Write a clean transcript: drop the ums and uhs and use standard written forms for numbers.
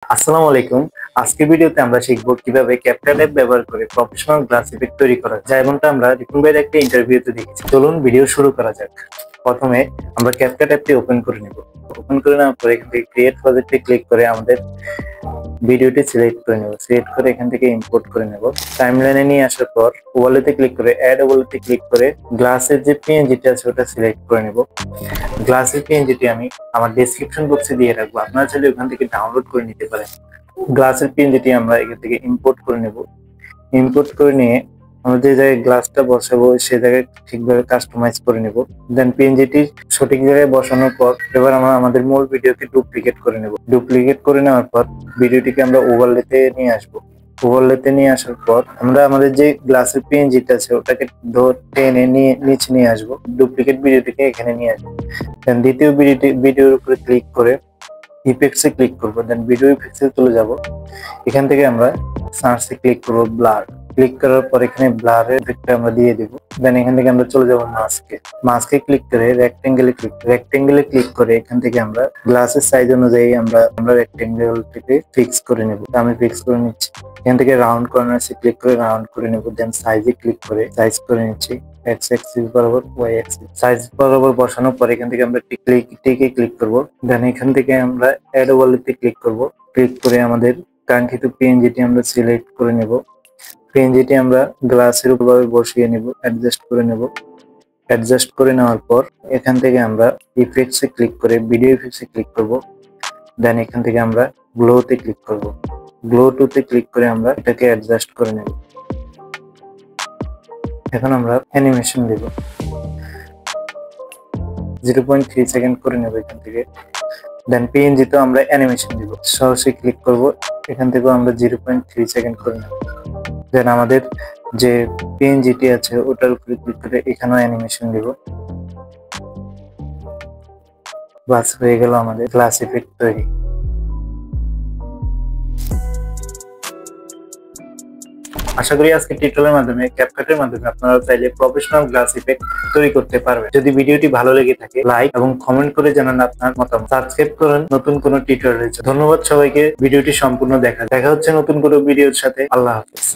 আসসালামু আলাইকুম। আজকের ভিডিওতে আমরা শিখব কিভাবে ক্যাপকাট অ্যাপ ব্যবহার করে প্রফেশনাল গ্লাস ইফেক্ট তৈরি করা যায়। যেমনটা আমরা রিপন ভাইয়ের একটা ইন্টারভিউতে দেখেছি। চলুন ভিডিও শুরু করা যাক। প্রথমে আমরা ক্যাপকাট অ্যাপটি ওপেন করে নেব। ওপেন করে নেওয়ার পর এখান থেকে ক্রিয়েট প্রজেক্টে ক্লিক করে আমাদের ভিডিওটি সিলেক্ট করে নেব। সিলেক্ট করে এখান থেকে ইম্পোর্ট করে নেব। টাইমলাইনে নিয়ে আসার পর ওয়ালেতে ক্লিক করে অ্যাড ওয়ালেতে ক্লিক করে গ্লাসের যে পিএনজিটা আছে ওটা সিলেক্ট করে নেব। গ্লাসের পিএনজিটি আমি আমার ডেসক্রিপশন বক্সে দিয়ে রাখবো, আপনারা চাইলে ওখান থেকে ডাউনলোড করে নিতে পারেন। গ্লাসের পিএনজিটি আমরা এখান থেকে ইম্পোর্ট করে নেব। ইম্পোর্ট করে নিয়ে আমরা যে জায়গায় গ্লাসটা বসাবো সে জায়গায় ঠিকভাবে কাস্টমাইজ করে নেব। দেন পিএনজিটি সঠিক জায়গায় বসানোর পর এবার আমরা আমাদের মূল ভিডিওকে ডুপ্লিকেট করে নেব। ডুপ্লিকেট করে নেওয়ার পর ভিডিওটিকে আমরা ওভারলেতে নিয়ে আসবো। ওভারলেতে নিয়ে আসার পর আমরা আমাদের যে গ্লাসের পিএনজিটা আছে ওটাকে টেনে নিয়ে নিচে নিয়ে আসবো। ডুপ্লিকেট ভিডিওটিকে এখানে নিয়ে আসবো। দেন দ্বিতীয় ভিডিওর উপরে ক্লিক করে ইফেক্টসে ক্লিক করব। দেন ভিডিও ইফেক্টসে চলে যাব। এখান থেকে আমরা সার্চে ক্লিক করব ব্লার। ক্লিক করার পর এখানে ব্লারের ইফেক্টটা আমরা দিয়ে দেব। দেন এখান থেকে আমরা চলে যাব মাস্কে ক্লিক করে রেক্টেঙ্গেলে ক্লিক করে এখান থেকে আমরা গ্লাসের সাইজ অনুযায়ী আমরা রেক্টেঙ্গেলটিকে ফিক্স করে নেব। আমি ফিক্স করে নিচ্ছি। এখান থেকে রাউন্ড কর্নারে ক্লিক করে রাউন্ড করে নেব। দেন সাইজে ক্লিক করে সাইজ করে নিচ্ছি। এক্স অ্যাক্সিস বরাবর ওয়াই অ্যাক্সিস সাইজ বরাবর বসানোর পর এখান থেকে আমরা টিকে ক্লিক করব। দেন এখান থেকে আমরা অ্যাড ওয়ালেতে ক্লিক করব। ক্লিক করে আমাদের কাঙ্ক্ষিত পিএনজিটি আমরা সিলেক্ট করে নেব। পিএনজিটি আমরা গ্লাসের উপর বসিয়ে নেব, অ্যাডজাস্ট করে নেব। অ্যাডজাস্ট করে নেওয়ার পর এখান থেকে আমরা ইফেক্টসে ক্লিক করে ভিডিও ইফেক্টসে ক্লিক করব। দেন এখান থেকে আমরা গ্লোতে ক্লিক করব। গ্লো টুতে ক্লিক করে আমরা এটাকে অ্যাডজাস্ট করে নেব। এখন আমরা অ্যানিমেশন দেব। 0.3 সেকেন্ড করে নেব এখান থেকে। দেন পিএনজি তো আমরা অ্যানিমেশন দিব। সরাসরি ক্লিক করব। এখান থেকেও আমরা 0.3 সেকেন্ড করে নেব। দেন আমাদের যে পিএনজিটি আছে ওটার উপরে ক্লিক করে এখানেও অ্যানিমেশন দিব। বাস হয়ে গেল আমাদের গ্লাস ইফেক্ট তৈরি। আশা করি আজকে টিউটোরিয়ালের মাধ্যমে ক্যাপকাটের মাধ্যমে আপনারা চাইলে প্রফেশনাল গ্লাস ইফেক্ট তৈরি করতে পারবেন। যদি ভিডিওটি ভালো লেগে থাকে লাইক এবং কমেন্ট করে জানান আপনার মতামত। সাবস্ক্রাইব করুন নতুন কোনো টিউটোরিয়ালের জন্য। ধন্যবাদ সবাইকে ভিডিওটি সম্পূর্ণ দেখা হচ্ছে নতুন কোনো ভিডিওর সাথে। আল্লাহ হাফেজ।